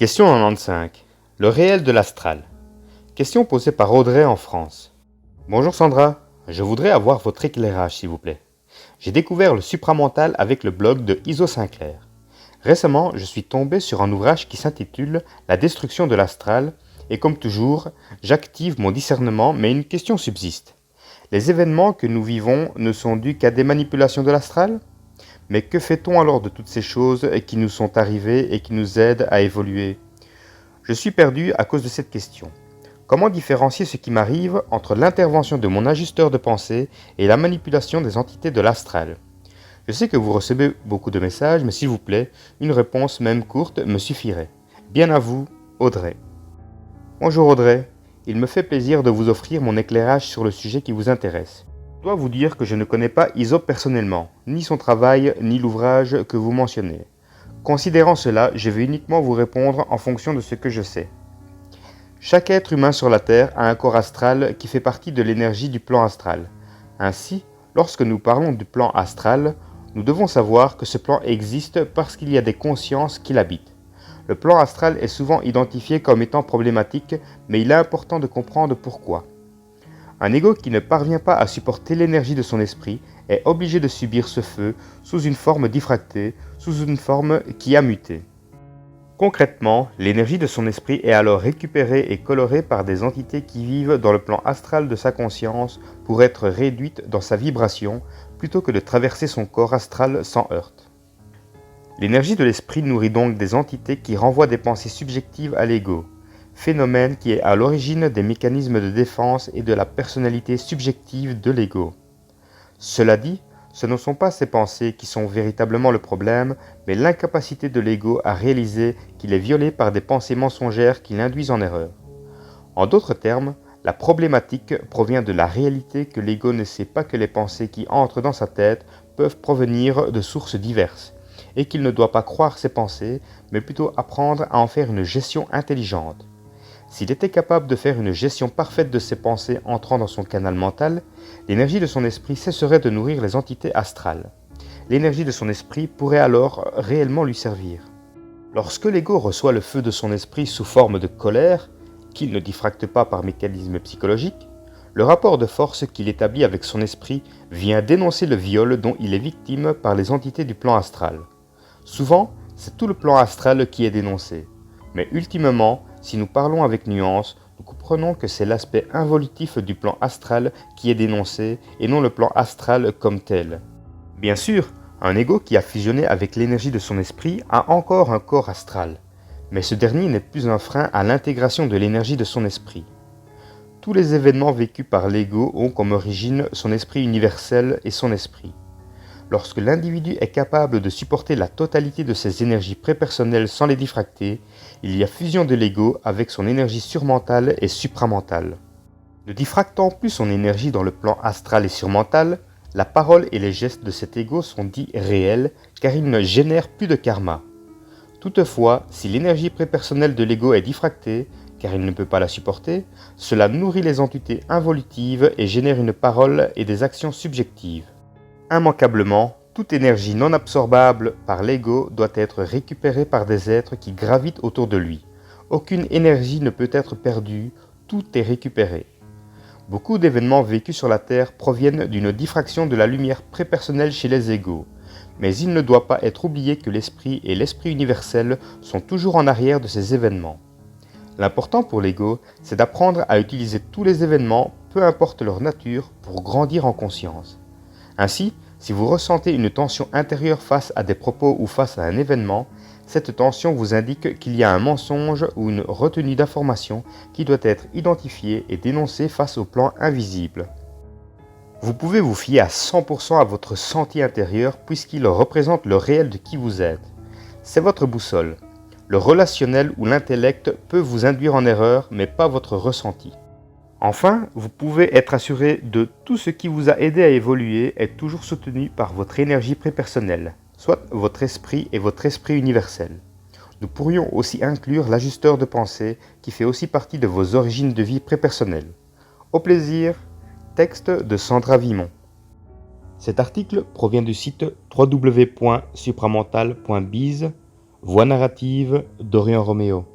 Question 95. Le réel de l'astral. Question posée par Audrey en France. Bonjour Sandra, je voudrais avoir votre éclairage s'il vous plaît. J'ai découvert le supramental avec le blog de Iso Sinclair. Récemment, je suis tombé sur un ouvrage qui s'intitule La destruction de l'astral et comme toujours, j'active mon discernement mais une question subsiste. Les événements que nous vivons ne sont dus qu'à des manipulations de l'astral ? Mais que fait-on alors de toutes ces choses qui nous sont arrivées et qui nous aident à évoluer ? Je suis perdu à cause de cette question. Comment différencier ce qui m'arrive entre l'intervention de mon ajusteur de pensée et la manipulation des entités de l'astral ? Je sais que vous recevez beaucoup de messages, mais s'il vous plaît, une réponse même courte me suffirait. Bien à vous, Audrey. Bonjour Audrey, il me fait plaisir de vous offrir mon éclairage sur le sujet qui vous intéresse. Je dois vous dire que je ne connais pas Iso personnellement, ni son travail, ni l'ouvrage que vous mentionnez. Considérant cela, je vais uniquement vous répondre en fonction de ce que je sais. Chaque être humain sur la Terre a un corps astral qui fait partie de l'énergie du plan astral. Ainsi, lorsque nous parlons du plan astral, nous devons savoir que ce plan existe parce qu'il y a des consciences qui l'habitent. Le plan astral est souvent identifié comme étant problématique, mais il est important de comprendre pourquoi. Un ego qui ne parvient pas à supporter l'énergie de son esprit est obligé de subir ce feu sous une forme diffractée, sous une forme qui a muté. Concrètement, l'énergie de son esprit est alors récupérée et colorée par des entités qui vivent dans le plan astral de sa conscience pour être réduites dans sa vibration plutôt que de traverser son corps astral sans heurte. L'énergie de l'esprit nourrit donc des entités qui renvoient des pensées subjectives à l'ego, phénomène qui est à l'origine des mécanismes de défense et de la personnalité subjective de l'ego. Cela dit, ce ne sont pas ces pensées qui sont véritablement le problème, mais l'incapacité de l'ego à réaliser qu'il est violé par des pensées mensongères qui l'induisent en erreur. En d'autres termes, la problématique provient de la réalité que l'ego ne sait pas que les pensées qui entrent dans sa tête peuvent provenir de sources diverses, et qu'il ne doit pas croire ces pensées, mais plutôt apprendre à en faire une gestion intelligente. S'il était capable de faire une gestion parfaite de ses pensées entrant dans son canal mental, l'énergie de son esprit cesserait de nourrir les entités astrales. L'énergie de son esprit pourrait alors réellement lui servir. Lorsque l'ego reçoit le feu de son esprit sous forme de colère, qu'il ne diffracte pas par mécanisme psychologique, le rapport de force qu'il établit avec son esprit vient dénoncer le viol dont il est victime par les entités du plan astral. Souvent, c'est tout le plan astral qui est dénoncé, mais ultimement, si nous parlons avec nuance, nous comprenons que c'est l'aspect involutif du plan astral qui est dénoncé et non le plan astral comme tel. Bien sûr, un ego qui a fusionné avec l'énergie de son esprit a encore un corps astral, mais ce dernier n'est plus un frein à l'intégration de l'énergie de son esprit. Tous les événements vécus par l'ego ont comme origine son esprit universel et son esprit. Lorsque l'individu est capable de supporter la totalité de ses énergies prépersonnelles sans les diffracter, il y a fusion de l'ego avec son énergie surmentale et supramentale. Ne diffractant plus son énergie dans le plan astral et surmental, la parole et les gestes de cet ego sont dits réels car ils ne génèrent plus de karma. Toutefois, si l'énergie prépersonnelle de l'ego est diffractée, car il ne peut pas la supporter, cela nourrit les entités involutives et génère une parole et des actions subjectives. Immanquablement, toute énergie non absorbable par l'ego doit être récupérée par des êtres qui gravitent autour de lui. Aucune énergie ne peut être perdue, tout est récupéré. Beaucoup d'événements vécus sur la Terre proviennent d'une diffraction de la lumière prépersonnelle chez les égos, mais il ne doit pas être oublié que l'esprit et l'esprit universel sont toujours en arrière de ces événements. L'important pour l'ego, c'est d'apprendre à utiliser tous les événements, peu importe leur nature, pour grandir en conscience. Ainsi, si vous ressentez une tension intérieure face à des propos ou face à un événement, cette tension vous indique qu'il y a un mensonge ou une retenue d'information qui doit être identifiée et dénoncée face au plan invisible. Vous pouvez vous fier à 100% à votre senti intérieur puisqu'il représente le réel de qui vous êtes. C'est votre boussole. Le relationnel ou l'intellect peut vous induire en erreur, mais pas votre ressenti. Enfin, vous pouvez être assuré de tout ce qui vous a aidé à évoluer est toujours soutenu par votre énergie prépersonnelle, soit votre esprit et votre esprit universel. Nous pourrions aussi inclure l'ajusteur de pensée qui fait aussi partie de vos origines de vie prépersonnelles. Au plaisir, texte de Sandra Vimont. Cet article provient du site www.supramental.biz Voix narrative, Dorian Romeo.